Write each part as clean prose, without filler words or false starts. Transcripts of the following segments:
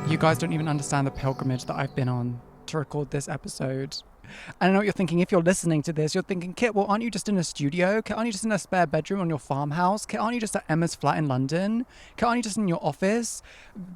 You guys don't even understand the pilgrimage that I've been on to record this episode. I know what you're thinking. If you're listening to this, you're thinking, Kit, well, aren't you just in a studio? Kit, aren't you just in a spare bedroom on your farmhouse? Kit, aren't you just at Emma's flat in London? Kit, aren't you just in your office?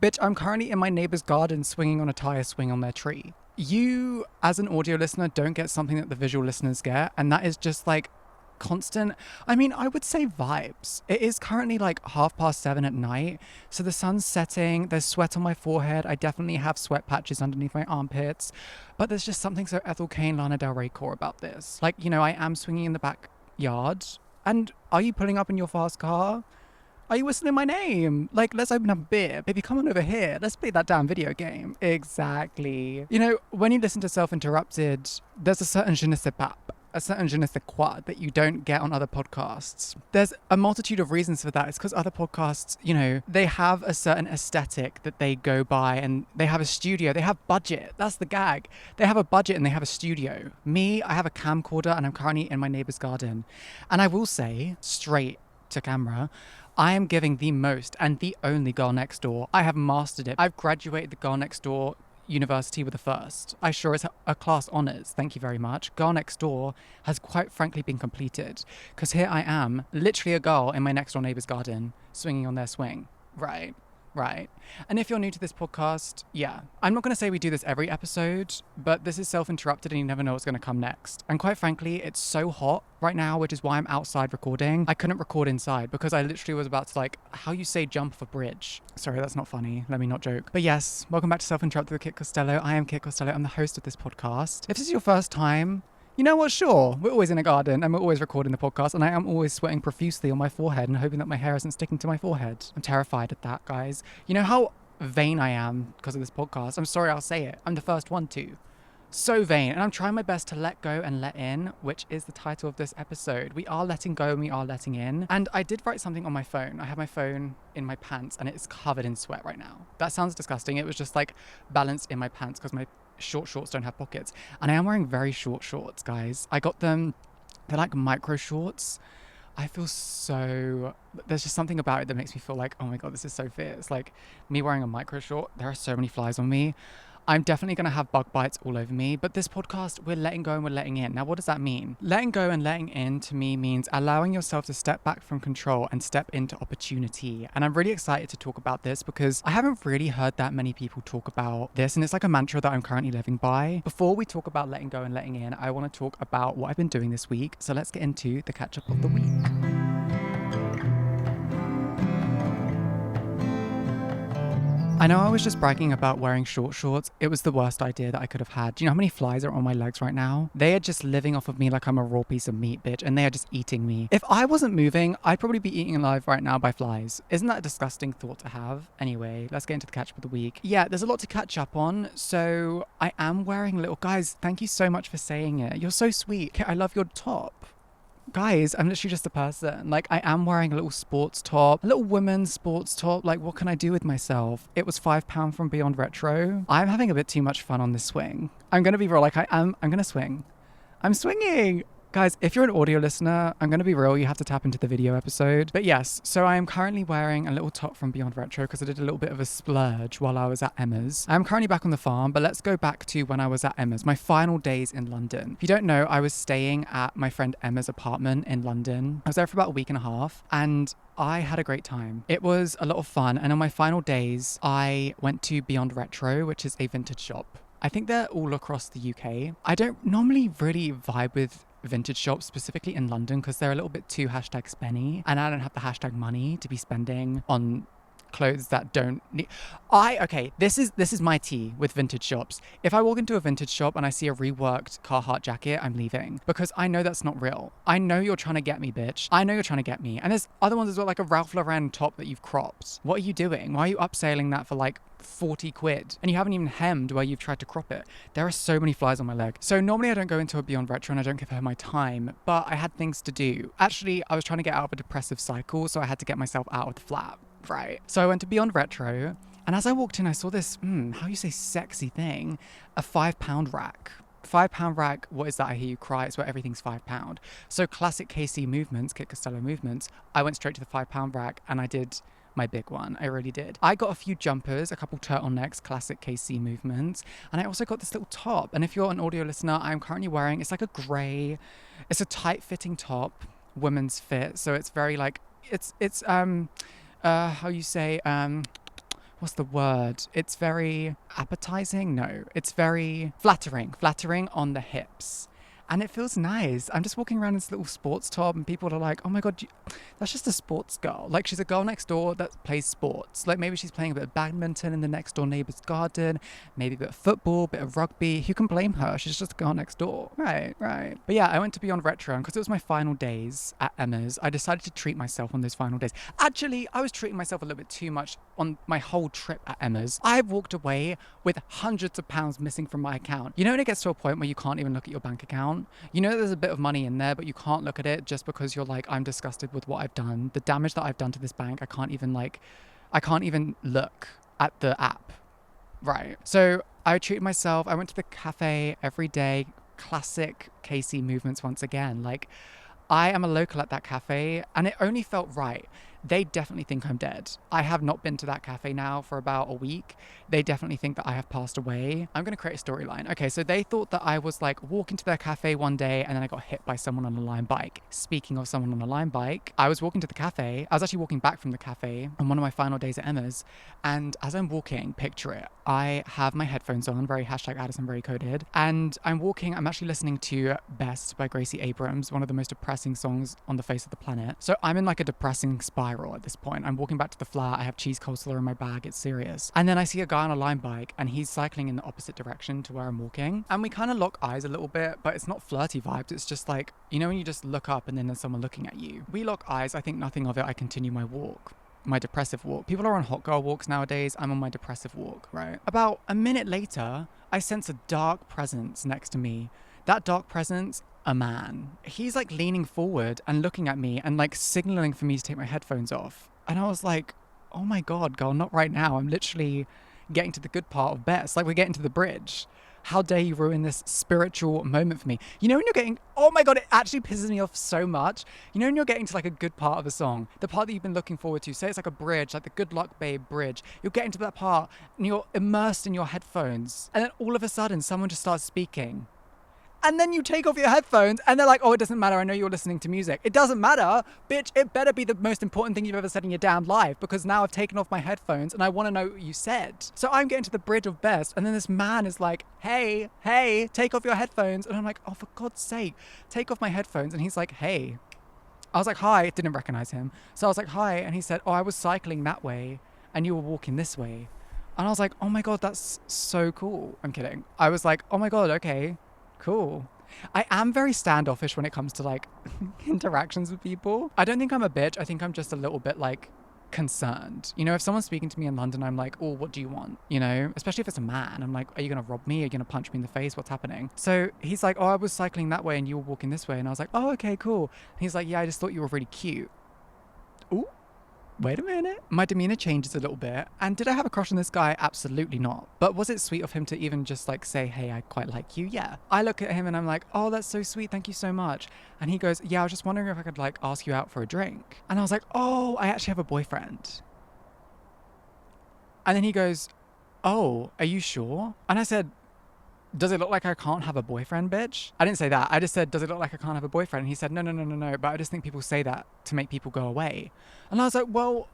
Bitch, I'm currently in my neighbour's garden swinging on a tire swing on their tree. You, as an audio listener, don't get something that the visual listeners get, and that is just like constant, I mean, I would say vibes. It is currently like 7:30 at night, so the sun's setting, there's sweat on my forehead, I definitely have sweat patches underneath my armpits, but there's just something so Ethel Kane, Lana Del Rey core about this. Like, you know, I am swinging in the backyard, and are you pulling up in your fast car? Are you whistling my name? Like, let's open up a beer. Baby, come on over here. Let's play that damn video game. Exactly. You know, when you listen to Self-Interrupted, there's a certain je ne sais pas, a certain je ne sais quoi that you don't get on other podcasts. There's a multitude of reasons for that. It's because other podcasts, you know, they have a certain aesthetic that they go by, and they have a studio, they have budget. That's the gag. They have a budget and they have a studio. Me, I have a camcorder and I'm currently in my neighbor's garden. And I will say, straight to camera, I am giving the most and the only Girl Next Door. I have mastered it. I've graduated the Girl Next Door university with a first. I sure as a class honours, thank you very much. Girl Next Door has quite frankly been completed, because here I am, literally a girl in my next door neighbour's garden, swinging on their swing. Right. And if you're new to this podcast, yeah, I'm not going to say we do this every episode, but this is Self-Interrupted and you never know what's going to come next. And quite frankly, it's so hot right now, which is why I'm outside recording. I couldn't record inside because I literally was about to, like, how you say jump off a bridge. Sorry, that's not funny. Let me not joke. But yes, welcome back to Self-Interrupted with Kit Costello. I am Kit Costello. I'm the host of this podcast. If this is your first time, you know what, sure, we're always in a garden and we're always recording the podcast, and I am always sweating profusely on my forehead and hoping that my hair isn't sticking to my forehead. I'm terrified of that, guys. You know how vain I am because of this podcast? I'm sorry, I'll say it. I'm the first one to. So vain, and I'm trying my best to let go and let in, which is the title of this episode. We are letting go and we are letting in. And I did write something on my phone. I have my phone in my pants and it's covered in sweat right now. That sounds disgusting. It was just like balanced in my pants because my short shorts don't have pockets, and I am wearing very short shorts, guys. I got them, they're like micro shorts. I feel so, there's just something about it that makes me feel like, oh my god, this is so fierce. Like, me wearing a micro short, there are so many flies on me. I'm definitely going to have bug bites all over me, but this podcast, we're letting go and we're letting in. Now, what does that mean? Letting go and letting in to me means allowing yourself to step back from control and step into opportunity. And I'm really excited to talk about this because I haven't really heard that many people talk about this, and it's like a mantra that I'm currently living by. Before we talk about letting go and letting in, I want to talk about what I've been doing this week. So let's get into the catch up of the week. I know I was just bragging about wearing short shorts. It was the worst idea that I could have had. Do you know how many flies are on my legs right now? They are just living off of me like I'm a raw piece of meat, bitch, and they are just eating me. If I wasn't moving, I'd probably be eaten alive right now by flies. Isn't that a disgusting thought to have? Anyway, let's get into the catch up of the week. Yeah, there's a lot to catch up on. So I am wearing little, guys, thank you so much for saying it. You're so sweet. Okay, I love your top. Guys, I'm literally just a person. Like, I am wearing a little sports top, a little women's sports top. Like, what can I do with myself? It was £5 from Beyond Retro. I'm having a bit too much fun on this swing. I'm gonna be real, like, I'm gonna swing. I'm swinging. Guys, if you're an audio listener, I'm going to be real, you have to tap into the video episode. But yes, so I am currently wearing a little top from Beyond Retro because I did a little bit of a splurge while I was at Emma's. I'm currently back on the farm, but let's go back to when I was at Emma's, my final days in London. If you don't know, I was staying at my friend Emma's apartment in London. I was there for about a week and a half, and I had a great time. It was a lot of fun, and on my final days, I went to Beyond Retro, which is a vintage shop. I think they're all across the UK. I don't normally really vibe with vintage shops, specifically in London, because they're a little bit too #spenny, and I don't have the #money to be spending on clothes that don't need. Okay, this is my tea with vintage shops. If I walk into a vintage shop and I see a reworked Carhartt jacket, I'm leaving, because I know that's not real. I know you're trying to get me, bitch. I know you're trying to get me. And there's other ones as well, like a Ralph Lauren top that you've cropped. What are you doing? Why are you upselling that for like 40 quid? And you haven't even hemmed where you've tried to crop it. There are so many flies on my leg. So normally I don't go into a Beyond Retro and I don't give her my time, but I had things to do. Actually, I was trying to get out of a depressive cycle, so I had to get myself out of the flat. Right. So I went to Beyond Retro, and as I walked in, I saw this, how you say sexy thing, a £5 rack. £5 rack, what is that? I hear you cry. It's where everything's £5. So classic KC movements, Kit Costello movements. I went straight to the £5 rack and I did my big one. I really did. I got a few jumpers, a couple turtlenecks, classic KC movements. And I also got this little top. And if you're an audio listener, I'm currently wearing, it's like a grey, it's a tight fitting top, women's fit. So it's very like, it's how you say, what's the word? It's very appetizing. No, it's very flattering on the hips. And it feels nice. I'm just walking around in this little sports top and people are like, oh my God, that's just a sports girl. Like, she's a girl next door that plays sports. Like, maybe she's playing a bit of badminton in the next door neighbor's garden, maybe a bit of football, a bit of rugby. Who can blame her? She's just a girl next door. Right. But yeah, I went to Beyond Retro because it was my final days at Emma's. I decided to treat myself on those final days. Actually, I was treating myself a little bit too much on my whole trip at Emma's. I walked away with hundreds of pounds missing from my account. You know when it gets to a point where you can't even look at your bank account? You know there's a bit of money in there, but you can't look at it just because you're like, I'm disgusted with what I've done. The damage that I've done to this bank, I can't even look at the app. Right. So I treated myself. I went to the cafe every day. Classic KC movements once again. Like, I am a local at that cafe and it only felt right. They definitely think I'm dead. I have not been to that cafe now for about a week. They definitely think that I have passed away. I'm going to create a storyline. Okay, so they thought that I was like walking to their cafe one day and then I got hit by someone on a Lime bike. Speaking of someone on a Lime bike, I was walking to the cafe. I was actually walking back from the cafe on one of my final days at Emma's. And as I'm walking, picture it, I have my headphones on, very #Addison very coded. And I'm walking, I'm actually listening to Best by Gracie Abrams, one of the most depressing songs on the face of the planet. So I'm in like a depressing spiral at this point. I'm walking back to the flat. I have cheese coleslaw in my bag. It's serious. And then I see a guy on a Lime bike and he's cycling in the opposite direction to where I'm walking. And we kind of lock eyes a little bit, but it's not flirty vibes. It's just like, you know, when you just look up and then there's someone looking at you. We lock eyes. I think nothing of it. I continue my walk. My depressive walk. People are on hot girl walks nowadays. I'm on my depressive walk, right? About a minute later, I sense a dark presence next to me. That dark presence, a man. He's like leaning forward and looking at me and like signaling for me to take my headphones off. And I was like, oh my God, girl, not right now. I'm literally getting to the good part of Best. Like, we're getting to the bridge. How dare you ruin this spiritual moment for me? You know when you're getting, oh my God, it actually pisses me off so much. You know when you're getting to like a good part of a song, the part that you've been looking forward to, say it's like a bridge, like the Good Luck Babe bridge. You're getting to that part and you're immersed in your headphones. And then all of a sudden someone just starts speaking. And then you take off your headphones and they're like, oh, it doesn't matter. I know you're listening to music. It doesn't matter. Bitch, it better be the most important thing you've ever said in your damn life because now I've taken off my headphones and I want to know what you said. So I'm getting to the bridge of Best and then this man is like, hey, take off your headphones. And I'm like, oh, for God's sake, take off my headphones. And he's like, hey. I was like, hi. Didn't recognize him. So I was like, hi. And he said, oh, I was cycling that way and you were walking this way. And I was like, oh my God, that's so cool. I'm kidding. I was like, oh my God, okay. Cool. I am very standoffish when it comes to like interactions with people. I don't think I'm a bitch. I think I'm just a little bit like concerned. You know, if someone's speaking to me in London, I'm like, oh, what do you want? You know, especially if it's a man. I'm like, are you going to rob me? Are you going to punch me in the face? What's happening? So he's like, oh, I was cycling that way and you were walking this way. And I was like, oh, okay, cool. And he's like, yeah, I just thought you were really cute. Ooh. Wait a minute. My demeanor changes a little bit. And did I have a crush on this guy? Absolutely not. But was it sweet of him to even just like say, hey, I quite like you? Yeah. I look at him and I'm like, oh, that's so sweet. Thank you so much. And he goes, yeah, I was just wondering if I could like ask you out for a drink. And I was like, oh, I actually have a boyfriend. And then he goes, oh, are you sure? And I said, does it look like I can't have a boyfriend, bitch? I didn't say that. I just said, does it look like I can't have a boyfriend? And he said, no. But I just think people say that to make people go away. And I was like, well,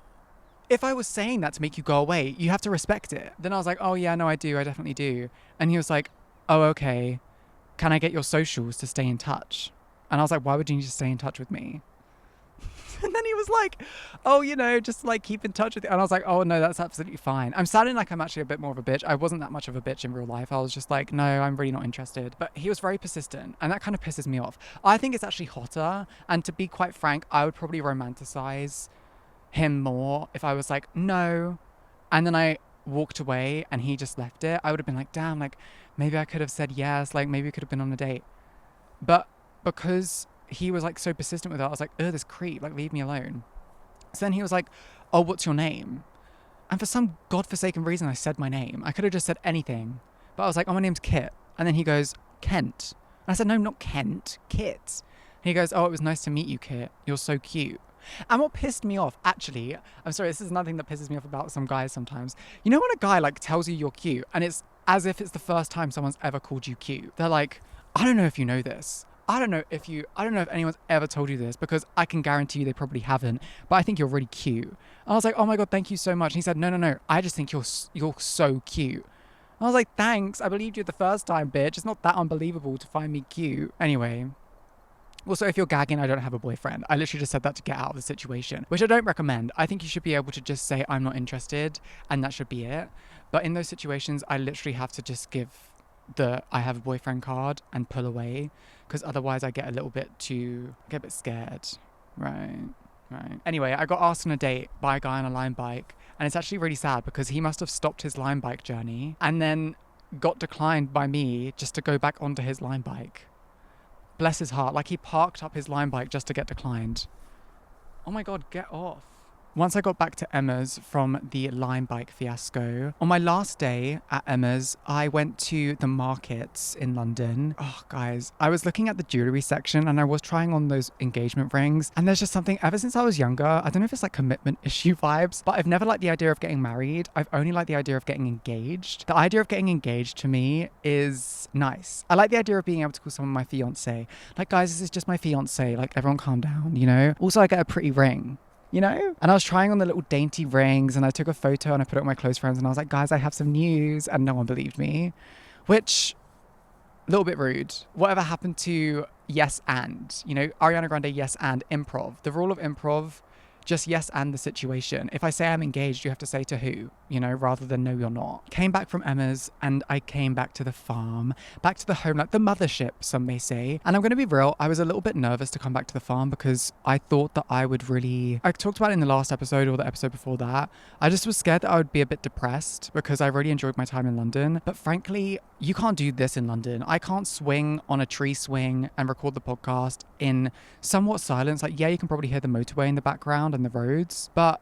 if I was saying that to make you go away, you have to respect it. Then I was like, oh yeah, no, I do. I definitely do. And he was like, oh, okay. Can I get your socials to stay in touch? And I was like, why would you need to stay in touch with me? And then he was like, oh, you know, just like keep in touch with you. And I was like, oh, no, that's absolutely fine. I'm sounding like I'm actually a bit more of a bitch. I wasn't that much of a bitch in real life. I was just like, no, I'm really not interested. But he was very persistent and that kind of pisses me off. I think it's actually hotter. And to be quite frank, I would probably romanticize him more if I was like, no. And then I walked away and he just left it. I would have been like, damn, like maybe I could have said yes. Like maybe we could have been on a date. But because he was like so persistent with it, I was like, ugh, this creep, like leave me alone. So then he was like, oh, what's your name? And for some godforsaken reason, I said my name. I could have just said anything, but I was like, oh, my name's Kit. And then he goes, Kent. And I said, no, not Kent, Kit. And he goes, oh, it was nice to meet you, Kit. You're so cute. And what pissed me off, actually, I'm sorry, this is another thing that pisses me off about some guys sometimes. You know when a guy like tells you you're cute and it's as if it's the first time someone's ever called you cute. They're like, I don't know if you know this. I don't know if anyone's ever told you this, because I can guarantee you they probably haven't, but I think you're really cute. And I was like, oh my God, thank you so much. And he said, no, I just think you're so cute. And I was like, thanks, I believed you the first time, bitch. It's not that unbelievable to find me cute. Anyway. Also, if you're gagging, I don't have a boyfriend. I literally just said that to get out of the situation, which I don't recommend. I think you should be able to just say, I'm not interested, and that should be it. But in those situations, I literally have to just give the I have a boyfriend card and pull away, because otherwise I get a bit scared. Right. Anyway, I got asked on a date by a guy on a Lime bike, and it's actually really sad because he must have stopped his Lime bike journey and then got declined by me just to go back onto his Lime bike. Bless his heart, like he parked up his Lime bike just to get declined. Oh my God, get off. Once I got back to Emma's from the Lime bike fiasco, on my last day at Emma's, I went to the markets in London. Oh, guys, I was looking at the jewellery section and I was trying on those engagement rings. And there's just something, ever since I was younger, I don't know if it's like commitment issue vibes, but I've never liked the idea of getting married. I've only liked the idea of getting engaged. The idea of getting engaged to me is nice. I like the idea of being able to call someone my fiance. Like, guys, this is just my fiance. Like, everyone calm down, you know? Also, I get a pretty ring. You know? And I was trying on the little dainty rings and I took a photo and I put it on my close friends and I was like, guys, I have some news, and no one believed me, which, a little bit rude. Whatever happened to yes and, you know, Ariana Grande, yes and improv. The rule of improv, just yes and the situation. If I say I'm engaged, you have to say to who, you know, rather than no, you're not. Came back from Emma's and I came back to the farm, back to the home, like the mothership, some may say. And I'm going to be real, I was a little bit nervous to come back to the farm because I thought that I talked about it in the last episode or the episode before that. I just was scared that I would be a bit depressed because I really enjoyed my time in London. But frankly, you can't do this in London. I can't swing on a tree swing and record the podcast in somewhat silence. Like, yeah, you can probably hear the motorway in the background and the roads, but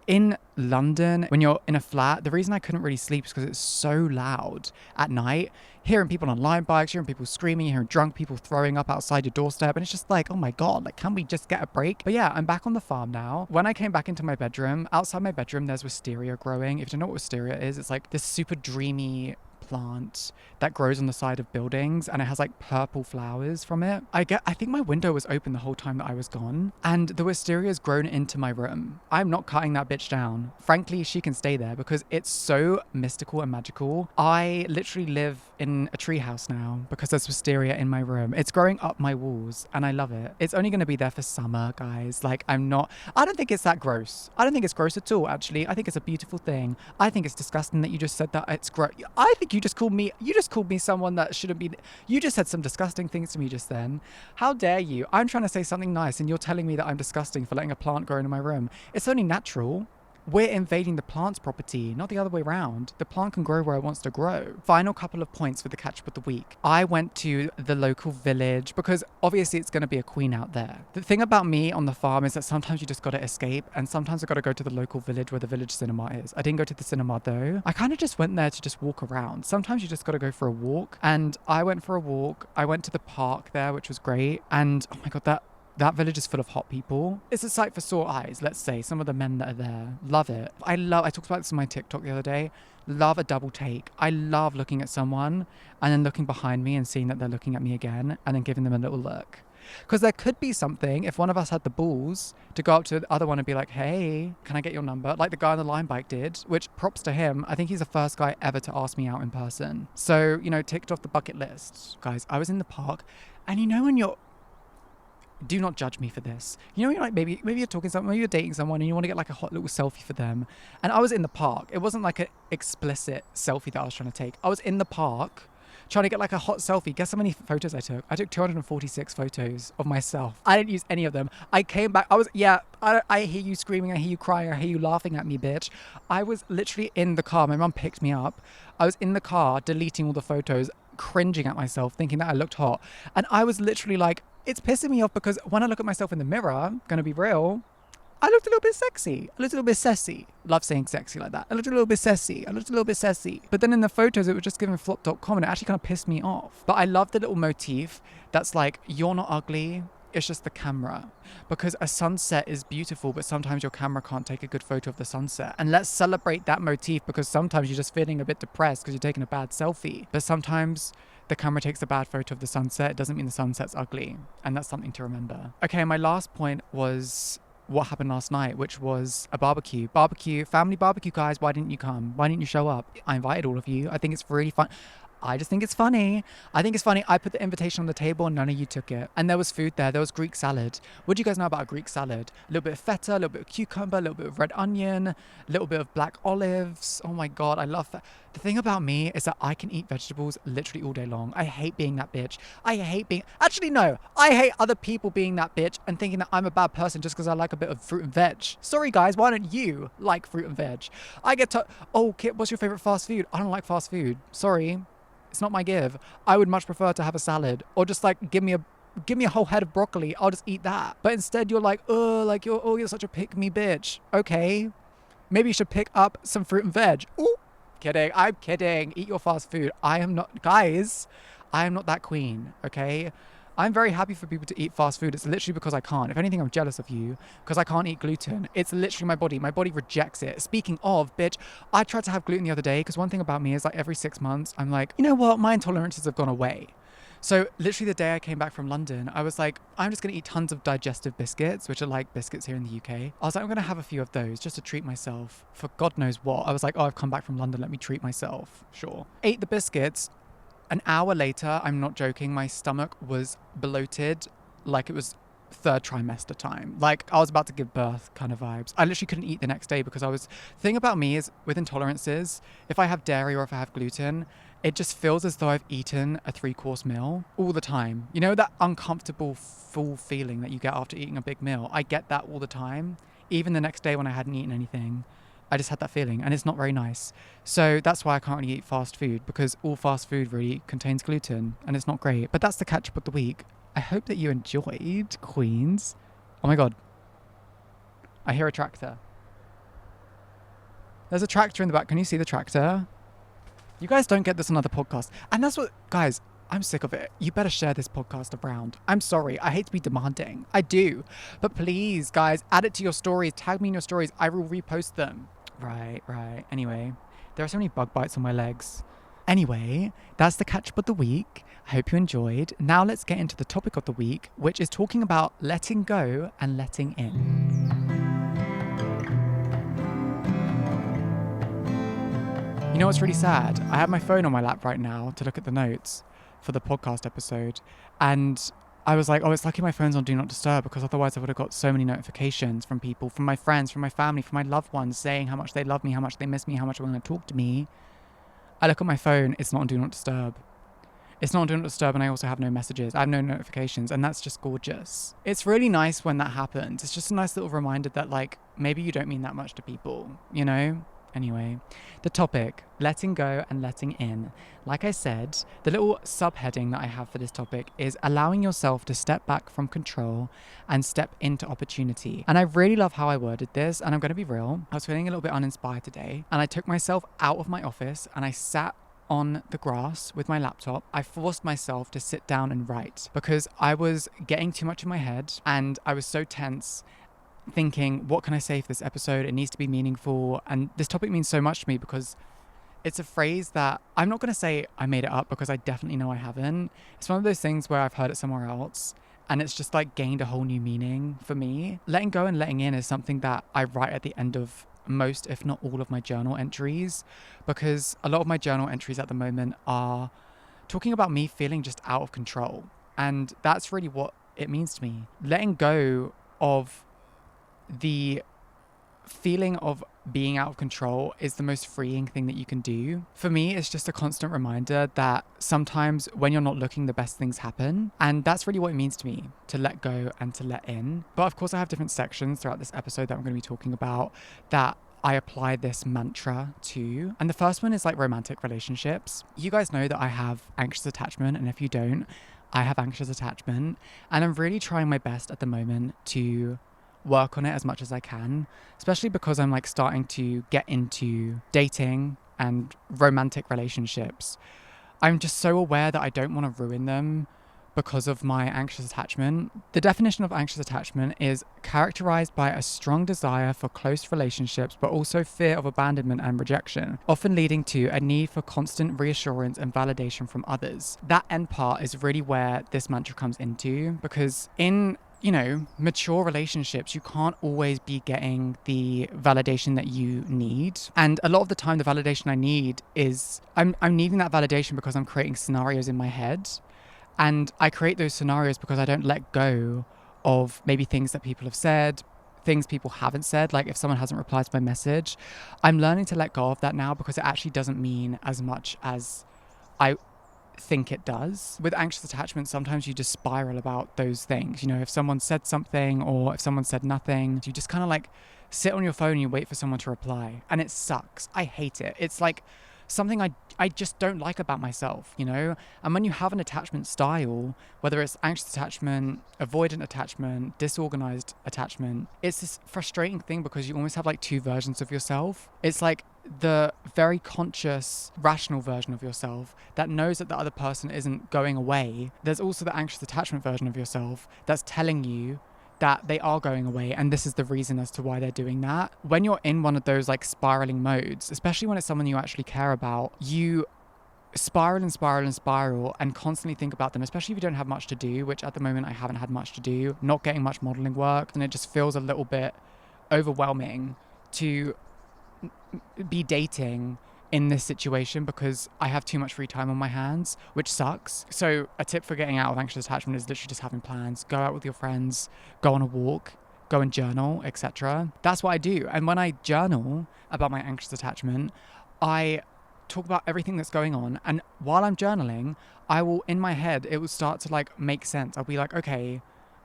in London, when you're in a flat, the reason I couldn't really sleep is because it's so loud at night. Hearing people on Lime bikes, hearing people screaming, hearing drunk people throwing up outside your doorstep, and it's just like, oh my God, like, can we just get a break? But yeah, I'm back on the farm now. When I came back into my bedroom, outside my bedroom, there's wisteria growing. If you don't know what wisteria is, it's like this super dreamy plant that grows on the side of buildings and it has like purple flowers from it. I think my window was open the whole time that I was gone, and the wisteria has grown into my room. I'm not cutting that bitch down. Frankly, she can stay there because it's so mystical and magical. I literally live in a treehouse now because there's wisteria in my room. It's growing up my walls and I love it. It's only going to be there for summer, guys. Like, I don't think it's that gross. I don't think it's gross at all, actually. I think it's a beautiful thing. I think it's disgusting that you just said that it's gross. I think you just called me someone that shouldn't be. You just said some disgusting things to me just then. How dare you? I'm trying to say something nice and you're telling me that I'm disgusting for letting a plant grow in my room. It's only natural. We're invading the plant's property, not the other way around. The plant can grow where it wants to grow. Final couple of points for the catch up of the week. I went to the local village because obviously it's going to be a queen out there. The thing about me on the farm is that sometimes you just got to escape, and sometimes I got to go to the local village where the village cinema is. I didn't go to the cinema though. I kind of just went there to just walk around. Sometimes you just got to go for a walk, and I went for a walk. I went to the park there, which was great. And oh my God, that village is full of hot people. It's a sight for sore eyes, let's say. Some of the men that are there. Love it. I talked about this on my TikTok the other day. Love a double take. I love looking at someone and then looking behind me and seeing that they're looking at me again and then giving them a little look. Because there could be something if one of us had the balls to go up to the other one and be like, hey, can I get your number? Like the guy on the Lime bike did, which props to him. I think he's the first guy ever to ask me out in person. So, you know, ticked off the bucket list. Guys, I was in the park, and you know when do not judge me for this. You know, you're like, maybe you're talking to someone, maybe you're dating someone and you want to get like a hot little selfie for them. And I was in the park. It wasn't like an explicit selfie that I was trying to take. I was in the park trying to get like a hot selfie. Guess how many photos I took? I took 246 photos of myself. I didn't use any of them. I came back. I hear you screaming. I hear you crying. I hear you laughing at me, bitch. I was literally in the car. My mum picked me up. I was in the car deleting all the photos, cringing at myself, thinking that I looked hot. And I was literally like, it's pissing me off because when I look at myself in the mirror, gonna be real, I looked a little bit sexy. I looked a little bit sassy. Love saying sexy like that. I looked a little bit sassy. But then in the photos, it was just giving flop.com and it actually kind of pissed me off. But I love the little motif that's like, you're not ugly. it's just the camera. Because a sunset is beautiful, but sometimes your camera can't take a good photo of the sunset. And let's celebrate that motif, because sometimes you're just feeling a bit depressed because you're taking a bad selfie. But sometimes the camera takes a bad photo of the sunset. It doesn't mean the sunset's ugly. And that's something to remember. Okay, my last point was what happened last night, which was a barbecue. Family barbecue, guys. Why didn't you come? Why didn't you show up? I invited all of you. I think it's really fun. I just think it's funny. I put the invitation on the table and none of you took it. And there was food there. There was Greek salad. What do you guys know about a Greek salad? A little bit of feta, a little bit of cucumber, a little bit of red onion, a little bit of black olives. Oh my God, I love that. The thing about me is that I can eat vegetables literally all day long. I hate being that bitch. I hate other people being that bitch and thinking that I'm a bad person just because I like a bit of fruit and veg. Sorry guys, why don't you like fruit and veg? Oh, Kit, what's your favorite fast food? I don't like fast food. Sorry. It's not my give. I would much prefer to have a salad, or just like give me a whole head of broccoli. I'll just eat that. But instead you're like, you're such a pick me bitch. Okay. Maybe you should pick up some fruit and veg. Ooh, kidding. I'm kidding. Eat your fast food. I am not that queen. Okay. I'm very happy for people to eat fast food. It's literally because I can't. If anything, I'm jealous of you because I can't eat gluten. It's literally my body. My body rejects it. Speaking of, bitch, I tried to have gluten the other day because one thing about me is like every 6 months, I'm like, you know what? My intolerances have gone away. So literally the day I came back from London, I was like, I'm just going to eat tons of digestive biscuits, which are like biscuits here in the UK. I was like, I'm going to have a few of those just to treat myself for God knows what. I was like, oh, I've come back from London. Let me treat myself. Sure. Ate the biscuits. An hour later, I'm not joking, my stomach was bloated like it was third trimester time. Like I was about to give birth kind of vibes. I literally couldn't eat the next day because the thing about me is with intolerances, if I have dairy or if I have gluten, it just feels as though I've eaten a 3-course meal all the time. You know that uncomfortable full feeling that you get after eating a big meal? I get that all the time. Even the next day when I hadn't eaten anything. I just had that feeling and it's not very nice. So that's why I can't really eat fast food, because all fast food really contains gluten and it's not great. But that's the catch up of the week. I hope that you enjoyed, Queens. Oh my God. I hear a tractor. There's a tractor in the back. Can you see the tractor? You guys don't get this on other podcasts. And that's what, guys, I'm sick of it. You better share this podcast around. I'm sorry. I hate to be demanding. I do. But please, guys, add it to your stories. Tag me in your stories. I will repost them. Right. Anyway, there are so many bug bites on my legs. Anyway, that's the catch up of the week. I hope you enjoyed. Now let's get into the topic of the week, which is talking about letting go and letting in. You know what's really sad? I have my phone on my lap right now to look at the notes for the podcast episode, and I was like, oh, it's lucky my phone's on Do Not Disturb, because otherwise I would have got so many notifications from people, from my friends, from my family, from my loved ones, saying how much they love me, how much they miss me, how much they want to talk to me. I look at my phone, it's not on Do Not Disturb. It's not on Do Not Disturb, and I also have no messages. I have no notifications, and that's just gorgeous. It's really nice when that happens. It's just a nice little reminder that, like, maybe you don't mean that much to people, you know? Anyway, the topic, letting go and letting in. Like I said, the little subheading that I have for this topic is allowing yourself to step back from control and step into opportunity. And I really love how I worded this, and I'm going to be real. I was feeling a little bit uninspired today, and I took myself out of my office and I sat on the grass with my laptop. I forced myself to sit down and write because I was getting too much in my head and I was so tense, thinking, what can I say for this episode? It needs to be meaningful. And this topic means so much to me because it's a phrase that I'm not going to say I made it up, because I definitely know I haven't. It's one of those things where I've heard it somewhere else and it's just like gained a whole new meaning for me. Letting go and letting in is something that I write at the end of most, if not all, of my journal entries, because a lot of my journal entries at the moment are talking about me feeling just out of control. And that's really what it means to me. Letting go of the feeling of being out of control is the most freeing thing that you can do. For me, it's just a constant reminder that sometimes when you're not looking, the best things happen. And that's really what it means to me, to let go and to let in. But of course, I have different sections throughout this episode that I'm going to be talking about that I apply this mantra to. And the first one is like romantic relationships. You guys know that I have anxious attachment, and if you don't, I have anxious attachment. And I'm really trying my best at the moment to work on it as much as I can, especially because I'm like starting to get into dating and romantic relationships. I'm just so aware that I don't want to ruin them because of my anxious attachment. The definition of anxious attachment is characterized by a strong desire for close relationships, but also fear of abandonment and rejection, often leading to a need for constant reassurance and validation from others. That end part is really where this mantra comes into, because in mature relationships, you can't always be getting the validation that you need. And a lot of the time, the validation I need is I'm needing that validation because I'm creating scenarios in my head. And I create those scenarios because I don't let go of maybe things that people have said, things people haven't said. Like if someone hasn't replied to my message, I'm learning to let go of that now because it actually doesn't mean as much as I think it does. With anxious attachment, sometimes you just spiral about those things. If someone said something or if someone said nothing, you just kind of like sit on your phone and you wait for someone to reply. And it sucks. I hate it. It's like something I just don't like about myself, And when you have an attachment style, whether it's anxious attachment, avoidant attachment, disorganized attachment, it's this frustrating thing because you almost have like two versions of yourself. It's like the very conscious, rational version of yourself that knows that the other person isn't going away. There's also the anxious attachment version of yourself that's telling you that they are going away and this is the reason as to why they're doing that. When you're in one of those like spiraling modes, especially when it's someone you actually care about, you spiral and spiral and spiral and constantly think about them, especially if you don't have much to do, which at the moment I haven't had much to do, not getting much modeling work, and it just feels a little bit overwhelming to be dating in this situation because I have too much free time on my hands, which sucks. So a tip for getting out of anxious attachment is literally just having plans. Go out with your friends, go on a walk, go and journal, etc. That's what I do. And when I journal about my anxious attachment, I talk about everything that's going on. And while I'm journaling, I will, in my head, it will start to like make sense. I'll be like, okay,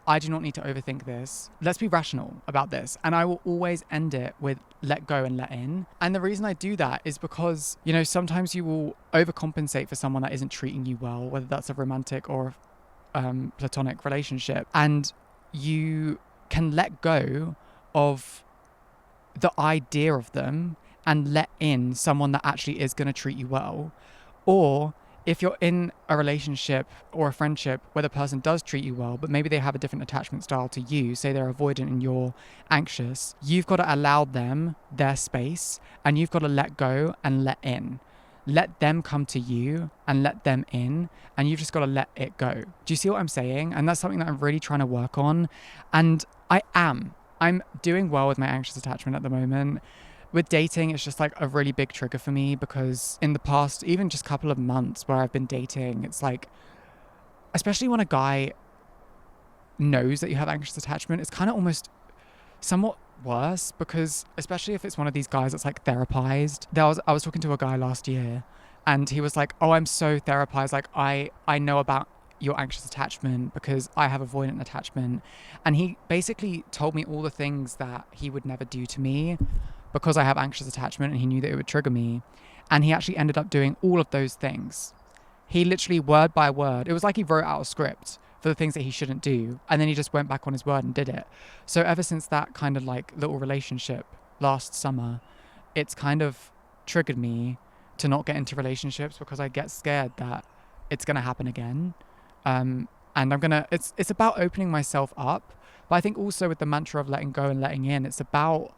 I do not need to overthink this. Let's be rational about this. And I will always end it with let go and let in. And the reason I do that is because, sometimes you will overcompensate for someone that isn't treating you well, whether that's a romantic or platonic relationship. And you can let go of the idea of them and let in someone that actually is going to treat you well. Or if you're in a relationship or a friendship where the person does treat you well, but maybe they have a different attachment style to you, say they're avoidant and you're anxious, you've got to allow them their space and you've got to let go and let in. Let them come to you and let them in, and you've just got to let it go. Do you see what I'm saying? And that's something that I'm really trying to work on. And I'm doing well with my anxious attachment at the moment. With dating, it's just like a really big trigger for me because in the past, even just a couple of months where I've been dating, it's like, especially when a guy knows that you have anxious attachment, it's kind of almost somewhat worse because especially if it's one of these guys that's like therapized. I was talking to a guy last year and he was like, oh, I'm so therapized. Like I know about your anxious attachment because I have avoidant attachment. And he basically told me all the things that he would never do to me because I have anxious attachment, and he knew that it would trigger me. And he actually ended up doing all of those things. He literally, word by word, it was like he wrote out a script for the things that he shouldn't do. And then he just went back on his word and did it. So ever since that kind of like little relationship last summer, it's kind of triggered me to not get into relationships because I get scared that it's going to happen again. And it's about opening myself up. But I think also with the mantra of letting go and letting in, it's about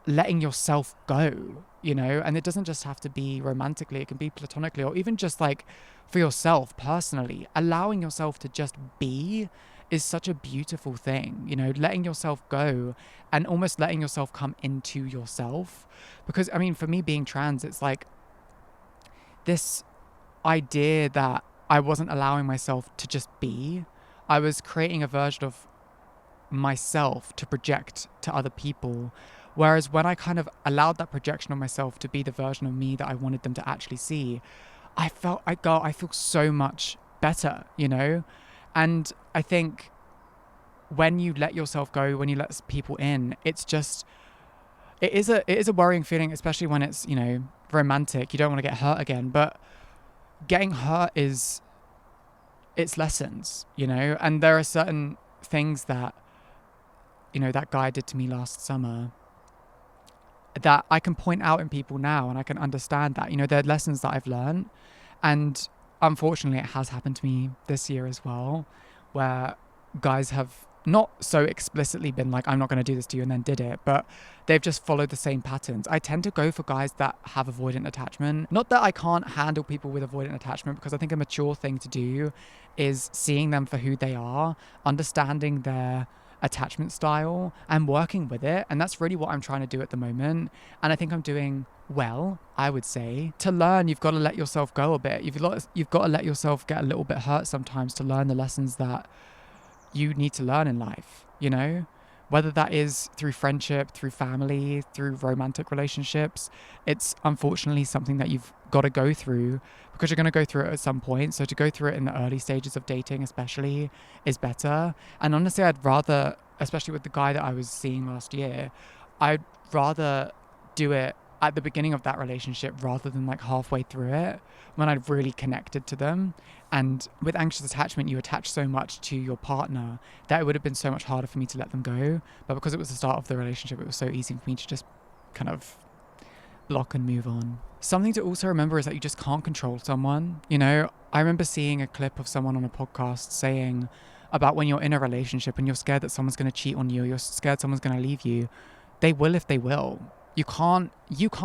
letting yourself go, and it doesn't just have to be romantically, it can be platonically, or even just like for yourself personally. Allowing yourself to just be is such a beautiful thing, letting yourself go and almost letting yourself come into yourself. Because I mean, for me being trans, it's like this idea that I wasn't allowing myself to just be. I was creating a version of myself to project to other people. Whereas when I kind of allowed that projection of myself to be the version of me that I wanted them to actually see, I feel so much better, And I think when you let yourself go, when you let people in, it is a worrying feeling, especially when it's, romantic. You don't want to get hurt again, but getting hurt it's lessons, and there are certain things that, that guy did to me last summer that I can point out in people now, and I can understand that, there are lessons that I've learned, and unfortunately, it has happened to me this year as well, where guys have not so explicitly been like, I'm not going to do this to you, and then did it, but they've just followed the same patterns. I tend to go for guys that have avoidant attachment. Not that I can't handle people with avoidant attachment, because I think a mature thing to do is seeing them for who they are, understanding their attachment style and working with it. And that's really what I'm trying to do at the moment. And I think I'm doing well, I would say. To learn, you've got to let yourself go a bit. You've got to let yourself get a little bit hurt sometimes to learn the lessons that you need to learn in life, you know? Whether that is through friendship, through family, through romantic relationships, it's unfortunately something that you've got to go through, because you're going to go through it at some point. So to go through it in the early stages of dating especially is better. And honestly, I'd rather, especially with the guy that I was seeing last year, I'd rather do it at the beginning of that relationship rather than like halfway through it, when I'd really connected to them. And with anxious attachment, you attach so much to your partner that it would have been so much harder for me to let them go. But because it was the start of the relationship, it was so easy for me to just kind of block and move on. Something to also remember is that you just can't control someone. You know, I remember seeing a clip of someone on a podcast saying about when you're in a relationship and you're scared that someone's going to cheat on you, you're scared someone's going to leave you. They will if they will. You can't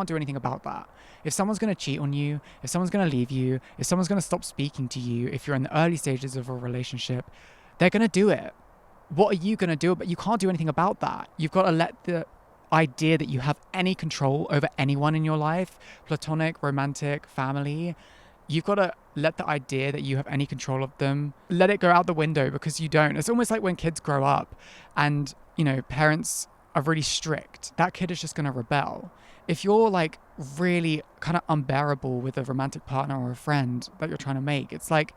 do anything about that. If someone's going to cheat on you, if someone's going to leave you, if someone's going to stop speaking to you, if you're in the early stages of a relationship, they're going to do it. What are you going to do? But you can't do anything about that. You've got to let the idea that you have any control over anyone in your life, platonic, romantic, family, you've got to let the idea that you have any control of them, let it go out the window, because you don't. It's almost like when kids grow up and, you know, parents are really strict, that kid is just going to rebel. If you're like really kind of unbearable with a romantic partner or a friend that you're trying to make, it's like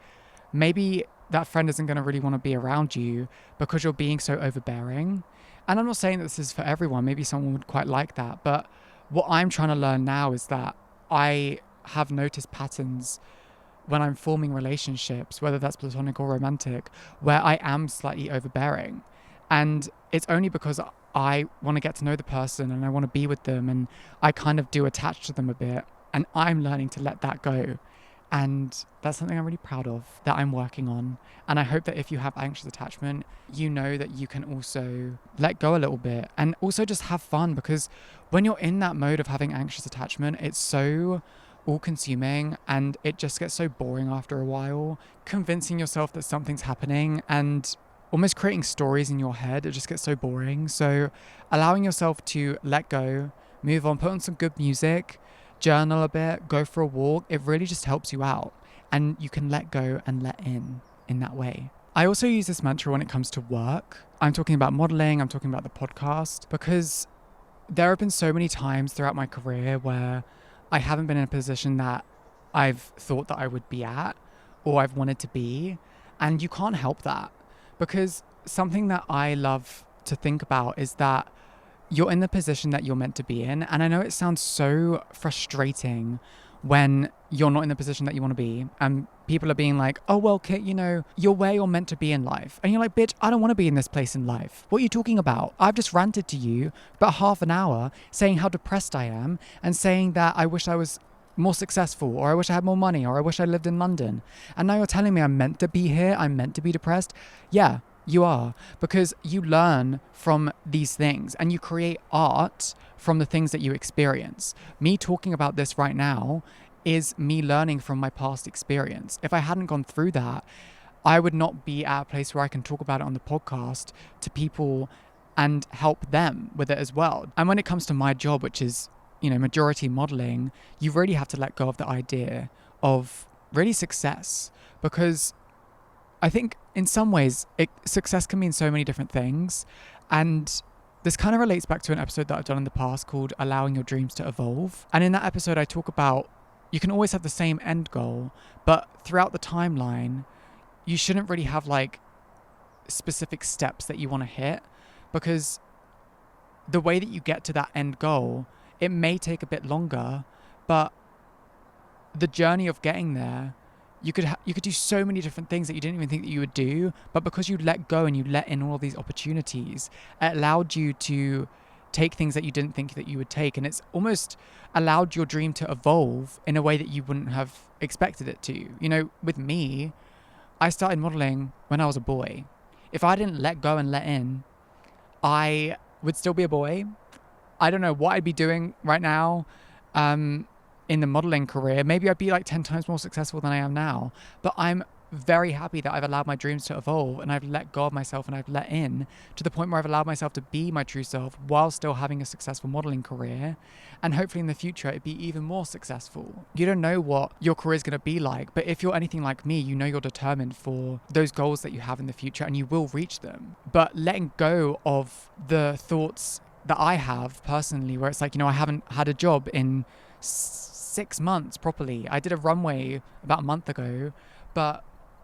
maybe that friend isn't going to really want to be around you because you're being so overbearing. And I'm not saying that this is for everyone. Maybe someone would quite like that. But what I'm trying to learn now is that I have noticed patterns when I'm forming relationships, whether that's platonic or romantic, where I am slightly overbearing. And it's only because I want to get to know the person and I want to be with them, and I kind of do attach to them a bit, and I'm learning to let that go. And that's something I'm really proud of, that I'm working on. And I hope that if you have anxious attachment, you know that you can also let go a little bit and also just have fun, because when you're in that mode of having anxious attachment, it's so all consuming and it just gets so boring after a while. Convincing yourself that something's happening and almost creating stories in your head, it just gets so boring. So allowing yourself to let go, move on, put on some good music, journal a bit, go for a walk, it really just helps you out, and you can let go and let in that way. I also use this mantra when it comes to work. I'm talking about modeling, I'm talking about the podcast, because there have been so many times throughout my career where I haven't been in a position that I've thought that I would be at or I've wanted to be, and you can't help that. Because something that I love to think about is that you're in the position that you're meant to be in. And I know it sounds so frustrating when you're not in the position that you want to be and people are being like, oh, well, Kit, you know, you're where you're meant to be in life. And you're like, bitch, I don't want to be in this place in life. What are you talking about? I've just ranted to you about half an hour saying how depressed I am and saying that I wish I was more successful, or I wish I had more money, or I wish I lived in London. And now you're telling me I'm meant to be here, I'm meant to be depressed. Yeah, you are, because you learn from these things and you create art from the things that you experience. Me talking about this right now is me learning from my past experience. If I hadn't gone through that, I would not be at a place where I can talk about it on the podcast to people and help them with it as well. And when it comes to my job, which is, you know, majority modeling, you really have to let go of the idea of really success, because I think in some ways success can mean so many different things. And this kind of relates back to an episode that I've done in the past called Allowing Your Dreams to Evolve. And in that episode, I talk about you can always have the same end goal, but throughout the timeline, you shouldn't really have like specific steps that you want to hit, because the way that you get to that end goal, it may take a bit longer, but the journey of getting there, you could do so many different things that you didn't even think that you would do, but because you let go and you let in all these opportunities, it allowed you to take things that you didn't think that you would take. And it's almost allowed your dream to evolve in a way that you wouldn't have expected it to. You know, with me, I started modeling when I was a boy. If I didn't let go and let in, I would still be a boy. I don't know what I'd be doing right now in the modeling career. Maybe I'd be like 10 times more successful than I am now. But I'm very happy that I've allowed my dreams to evolve, and I've let go of myself, and I've let in to the point where I've allowed myself to be my true self while still having a successful modeling career. And hopefully in the future it'd be even more successful. You don't know what your career is going to be like, but if you're anything like me, you know you're determined for those goals that you have in the future, and you will reach them. But letting go of the thoughts that I have personally, where it's like, you know, I haven't had a job in 6 months properly. I did a runway about a month ago, but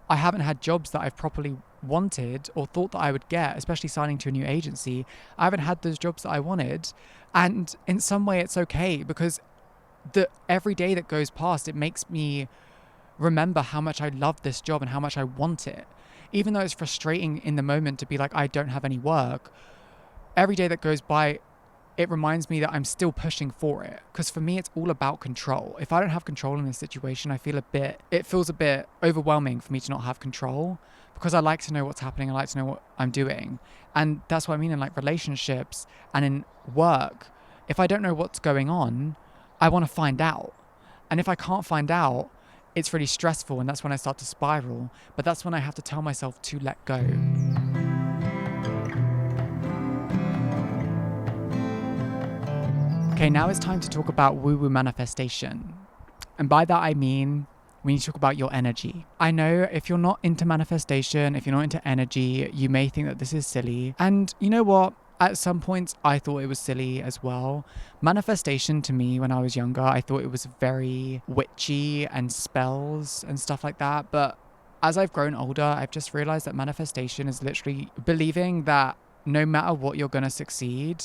I haven't had jobs that I've properly wanted or thought that I would get, especially signing to a new agency. I haven't had those jobs that I wanted. And in some way it's okay, because every day that goes past, it makes me remember how much I love this job and how much I want it. Even though it's frustrating in the moment to be like, I don't have any work, every day that goes by, it reminds me that I'm still pushing for it. Because for me, it's all about control. If I don't have control in this situation, it feels a bit overwhelming for me to not have control, because I like to know what's happening. I like to know what I'm doing. And that's what I mean in like relationships and in work. If I don't know what's going on, I want to find out. And if I can't find out, it's really stressful. And that's when I start to spiral. But that's when I have to tell myself to let go. Okay, now it's time to talk about woo-woo manifestation. And by that I mean, we need to talk about your energy. I know if you're not into manifestation, if you're not into energy, you may think that this is silly. And you know what? At some points, I thought it was silly as well. Manifestation to me, when I was younger, I thought it was very witchy and spells and stuff like that. But as I've grown older, I've just realized that manifestation is literally believing that no matter what, you're going to succeed.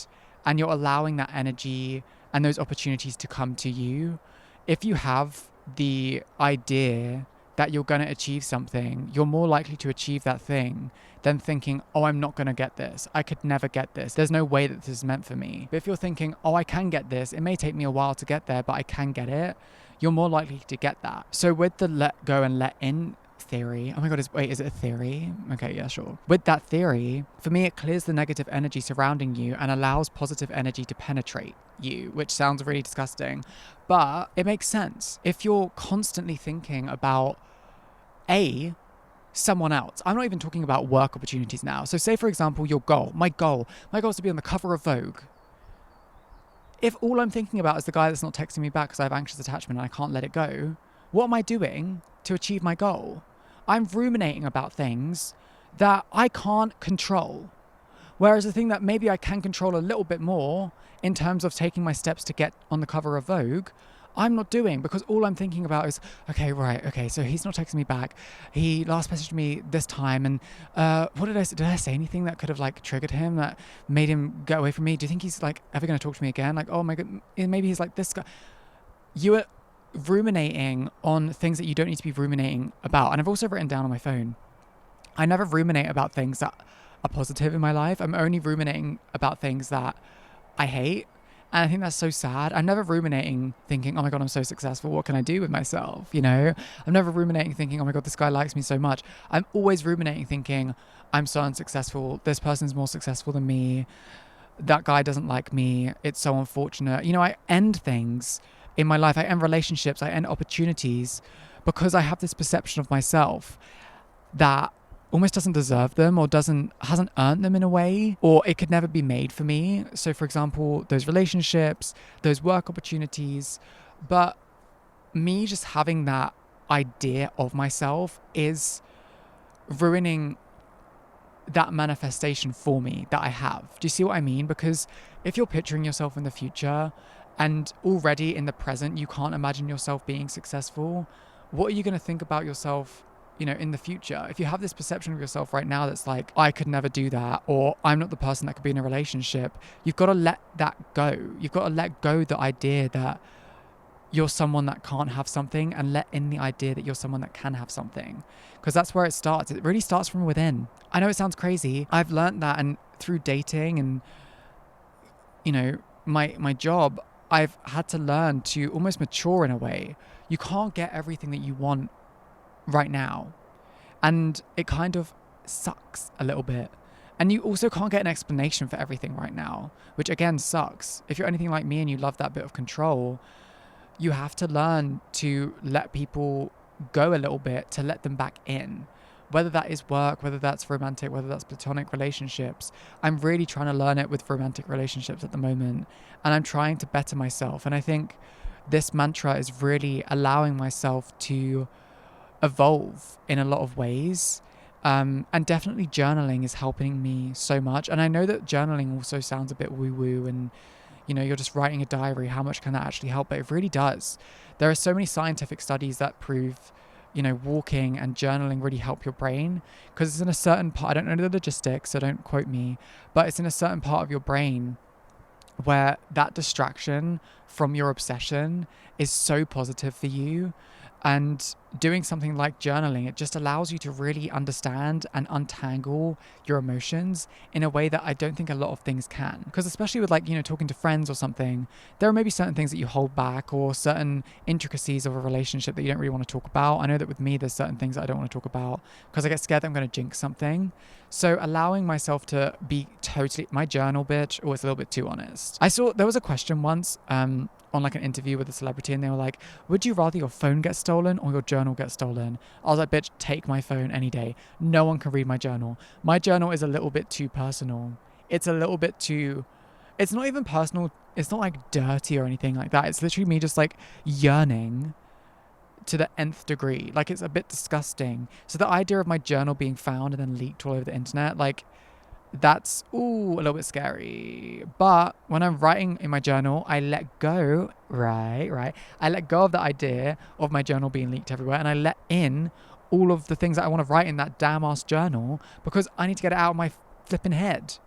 And you're allowing that energy and those opportunities to come to you. If you have the idea that you're going to achieve something, you're more likely to achieve that thing than thinking, oh, I'm not going to get this. I could never get this. There's no way that this is meant for me. But if you're thinking, oh, I can get this. It may take me a while to get there, but I can get it. You're more likely to get that. So with the let go and let in theory. Oh my God, is it a theory? Okay, yeah, sure. With that theory, for me, it clears the negative energy surrounding you and allows positive energy to penetrate you, which sounds really disgusting, but it makes sense. If you're constantly thinking about someone else, I'm not even talking about work opportunities now. So say, for example, my goal is to be on the cover of Vogue. If all I'm thinking about is the guy that's not texting me back because I have anxious attachment and I can't let it go, what am I doing to achieve my goal? I'm ruminating about things that I can't control. Whereas the thing that maybe I can control a little bit more in terms of taking my steps to get on the cover of Vogue, I'm not doing, because all I'm thinking about is, okay, so he's not texting me back. He last messaged me this time, and what did I say? Did I say anything that could have like triggered him, that made him get away from me? Do you think he's like ever going to talk to me again? Like, oh my God, maybe he's like this guy. You are ruminating on things that you don't need to be ruminating about. And I've also written down on my phone, I never ruminate about things that are positive in my life. I'm only ruminating about things that I hate. And I think that's so sad. I'm never ruminating thinking, oh my God, I'm so successful. What can I do with myself? You know, I'm never ruminating thinking, oh my God, this guy likes me so much. I'm always ruminating thinking, I'm so unsuccessful. This person's more successful than me. That guy doesn't like me. It's so unfortunate. You know, I end things in my life. I end relationships. I end opportunities because I have this perception of myself that almost doesn't deserve them or hasn't earned them in a way, or it could never be made for me. So for example, those relationships, those work opportunities, but me just having that idea of myself is ruining that manifestation for me that I have. Do you see what I mean? Because if you're picturing yourself in the future and already in the present, you can't imagine yourself being successful, what are you going to think about yourself, you know, in the future? If you have this perception of yourself right now that's like, I could never do that, or I'm not the person that could be in a relationship, you've got to let that go. You've got to let go the idea that you're someone that can't have something, and let in the idea that you're someone that can have something, because that's where it starts. It really starts from within. I know it sounds crazy. I've learned that, and through dating and, my job, I've had to learn to almost mature in a way. You can't get everything that you want right now. And it kind of sucks a little bit. And you also can't get an explanation for everything right now, which again sucks. If you're anything like me and you love that bit of control, you have to learn to let people go a little bit, to let them back in. Whether that is work, whether that's romantic, whether that's platonic relationships. I'm really trying to learn it with romantic relationships at the moment. And I'm trying to better myself. And I think this mantra is really allowing myself to evolve in a lot of ways. And definitely journaling is helping me so much. And I know that journaling also sounds a bit woo-woo and, you're just writing a diary. How much can that actually help? But it really does. There are so many scientific studies that prove, walking and journaling really help your brain, because it's in a certain part, I don't know the logistics, so don't quote me, but it's in a certain part of your brain where that distraction from your obsession is so positive for you. And doing something like journaling, it just allows you to really understand and untangle your emotions in a way that I don't think a lot of things can. Because especially with talking to friends or something, there are maybe certain things that you hold back or certain intricacies of a relationship that you don't really want to talk about. I know that with me, there's certain things that I don't want to talk about because I get scared that I'm going to jinx something. So allowing myself to be totally my journal bitch, or it's a little bit too honest. I saw there was a question once, on an interview with a celebrity, and they were like, would you rather your phone get stolen or your journal get stolen? I was like, bitch, take my phone any day. No one can read my journal. My journal is a little bit too personal. It's a little bit too, it's not even personal. It's not dirty or anything like that. It's literally me just yearning to the nth degree. It's a bit disgusting. So the idea of my journal being found and then leaked all over the internet, that's a little bit scary. But when I'm writing in my journal, I let go, right? I let go of the idea of my journal being leaked everywhere, and I let in all of the things that I want to write in that damn ass journal because I need to get it out of my flipping head,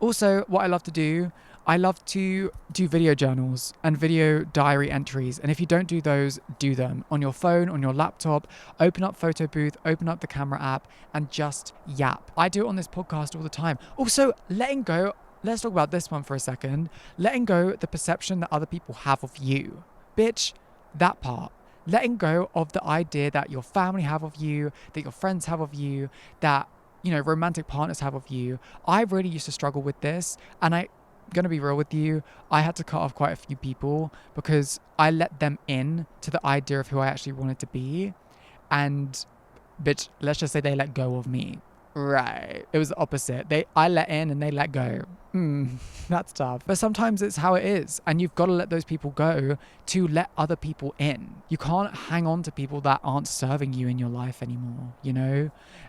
Also, what I love to do, I love to do video journals and video diary entries. And if you don't do those, do them on your phone, on your laptop. Open up Photo Booth, open up the camera app, and just yap. I do it on this podcast all the time. Also, letting go. Let's talk about this one for a second. Letting go the perception that other people have of you. Bitch, that part. Letting go of the idea that your family have of you, that your friends have of you, that, romantic partners have of you. I really used to struggle with this, and I'm gonna be real with you, I had to cut off quite a few people because I let them in to the idea of who I actually wanted to be, and bitch, let's just say they let go of me. Right, it was the opposite. I let in and they let go. That's tough. But sometimes it's how it is, and you've got to let those people go to let other people in. You can't hang on to people that aren't serving you in your life anymore,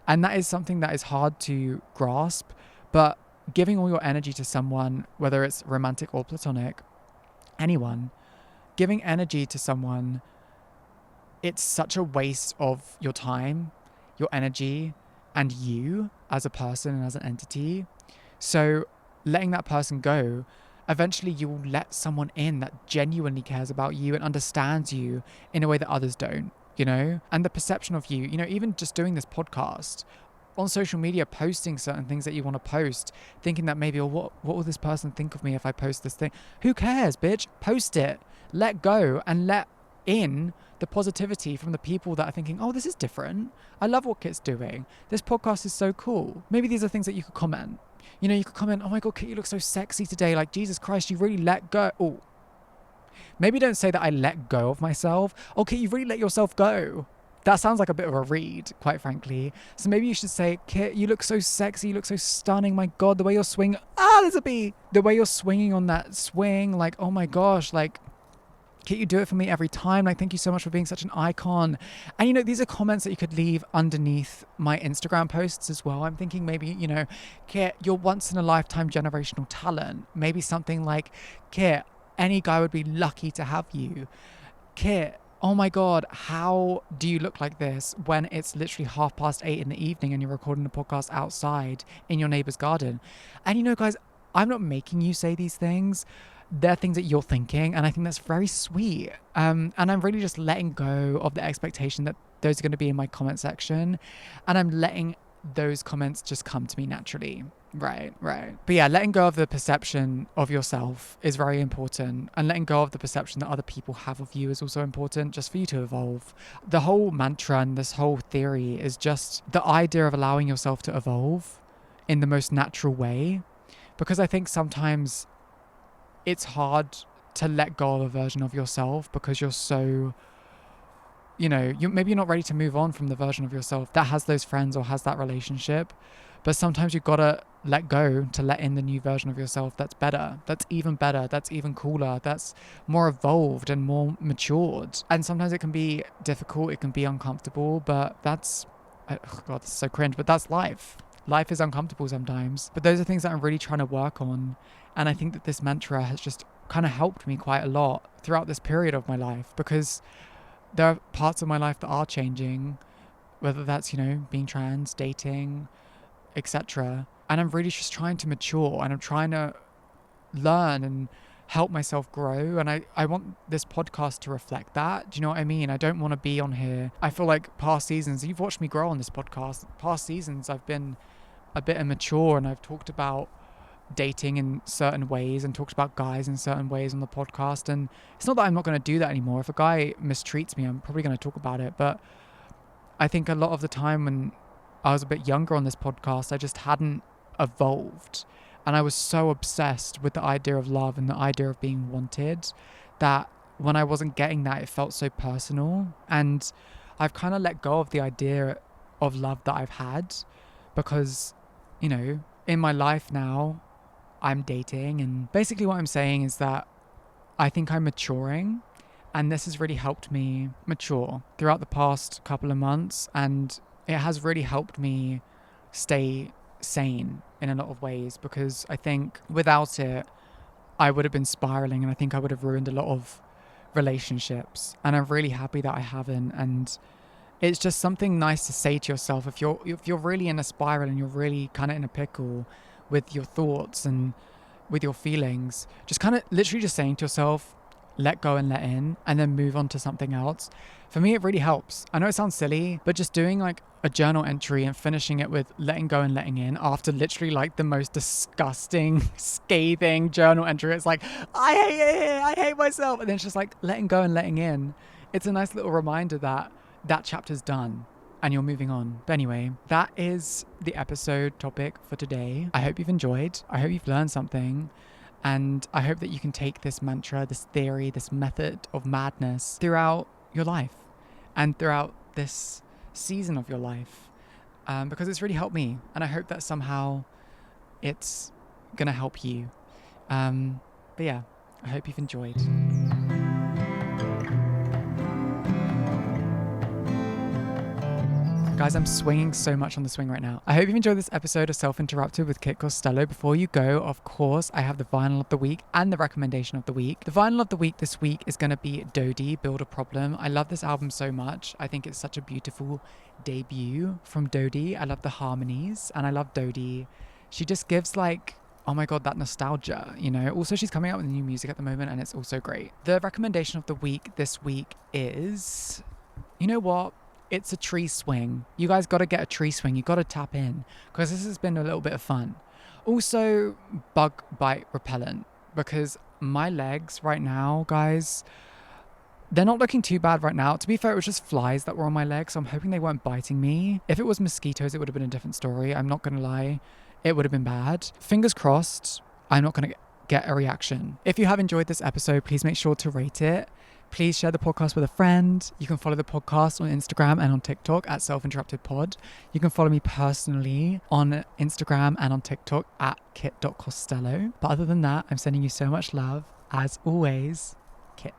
And that is something that is hard to grasp, but giving all your energy to someone, whether it's romantic or platonic, anyone, giving energy to someone, it's such a waste of your time, your energy, and you as a person and as an entity. So letting that person go, eventually you will let someone in that genuinely cares about you and understands you in a way that others don't, And the perception of you, even just doing this podcast, on social media, posting certain things that you want to post, thinking that maybe, what will this person think of me if I post this thing? Who cares, bitch? Post it. Let go and let in the positivity from the people that are thinking, oh, this is different. I love what Kit's doing. This podcast is so cool. Maybe these are things that you could comment. You could comment, oh my God, Kit, you look so sexy today. Jesus Christ, you really let go. Oh, maybe don't say that I let go of myself. Oh, Kit, you really let yourself go. That sounds like a bit of a read, quite frankly. So maybe you should say, Kit, you look so sexy. You look so stunning. My God, the way you're swinging. There's a bee. The way you're swinging on that swing. Oh my gosh, Kit, you do it for me every time. Thank you so much for being such an icon. And, these are comments that you could leave underneath my Instagram posts as well. I'm thinking maybe, Kit, you're once in a lifetime generational talent. Maybe something like, Kit, any guy would be lucky to have you. Kit, oh my God, how do you look like this when it's literally 8:30 in the evening and you're recording a podcast outside in your neighbor's garden? And guys, I'm not making you say these things. They're things that you're thinking, and I think that's very sweet. And I'm really just letting go of the expectation that those are going to be in my comment section, and I'm letting those comments just come to me naturally, Right, right. But yeah, letting go of the perception of yourself is very important. And letting go of the perception that other people have of you is also important, just for you to evolve. The whole mantra and this whole theory is just the idea of allowing yourself to evolve in the most natural way. Because I think sometimes it's hard to let go of a version of yourself because you're so, maybe you're not ready to move on from the version of yourself that has those friends or has that relationship. But sometimes you've got to let go to let in the new version of yourself that's better, that's even cooler, that's more evolved and more matured. And sometimes it can be difficult, it can be uncomfortable, but oh God, this is so cringe, but that's life. Life is uncomfortable sometimes. But those are things that I'm really trying to work on. And I think that this mantra has just kind of helped me quite a lot throughout this period of my life, because there are parts of my life that are changing, whether that's, being trans, dating, etc. And I'm really just trying to mature, and I'm trying to learn and help myself grow. And I want this podcast to reflect that. Do you know what I mean? I don't want to be on here. I feel like past seasons, you've watched me grow on this podcast. Past seasons, I've been a bit immature, and I've talked about dating in certain ways and talked about guys in certain ways on the podcast. And it's not that I'm not going to do that anymore. If a guy mistreats me, I'm probably going to talk about it. But I think a lot of the time when I was a bit younger on this podcast, I just hadn't evolved. And I was so obsessed with the idea of love and the idea of being wanted that when I wasn't getting that, it felt so personal. And I've kind of let go of the idea of love that I've had, because, in my life now, I'm dating. And basically what I'm saying is that I think I'm maturing, and this has really helped me mature throughout the past couple of months. And it has really helped me stay sane in a lot of ways, because I think without it, I would have been spiraling, and I think I would have ruined a lot of relationships. And I'm really happy that I haven't. And it's just something nice to say to yourself if you're really in a spiral and you're really kind of in a pickle with your thoughts and with your feelings, just kind of literally just saying to yourself, let go and let in, and then move on to something else. For me, it really helps. I know it sounds silly, but just doing like a journal entry and finishing it with letting go and letting in after literally like the most disgusting, scathing journal entry. It's like, I hate it, I hate myself. And then it's just like letting go and letting in. It's a nice little reminder that that chapter's done and you're moving on. But anyway, that is the episode topic for today. I hope you've enjoyed. I hope you've learned something. And I hope that you can take this mantra, this theory, this method of madness throughout your life and throughout this season of your life, because it's really helped me. And I hope that somehow it's going to help you. But yeah, I hope you've enjoyed. Guys, I'm swinging so much on the swing right now. I hope you've enjoyed this episode of Self-Interrupted with Kit Costello. Before you go, of course, I have the vinyl of the week and the recommendation of the week. The vinyl of the week this week is going to be Dodie, Build a Problem. I love this album so much. I think it's such a beautiful debut from Dodie. I love the harmonies, and I love Dodie. She just gives like, oh my God, that nostalgia, Also, she's coming out with new music at the moment, and it's also great. The recommendation of the week this week is, you know what? It's a tree swing. You guys got to get a tree swing. You got to tap in, because this has been a little bit of fun. Also, bug bite repellent, because my legs right now, guys, they're not looking too bad right now. To be fair, it was just flies that were on my legs, so I'm hoping they weren't biting me. If it was mosquitoes, it would have been a different story. I'm not going to lie. It would have been bad. Fingers crossed, I'm not going to get a reaction. If you have enjoyed this episode, please make sure to rate it. Please share the podcast with a friend. You can follow the podcast on Instagram and on TikTok at Self-Interrupted You can follow me personally on Instagram and on TikTok at kit.costello. But other than that, I'm sending you so much love. As always, Kit.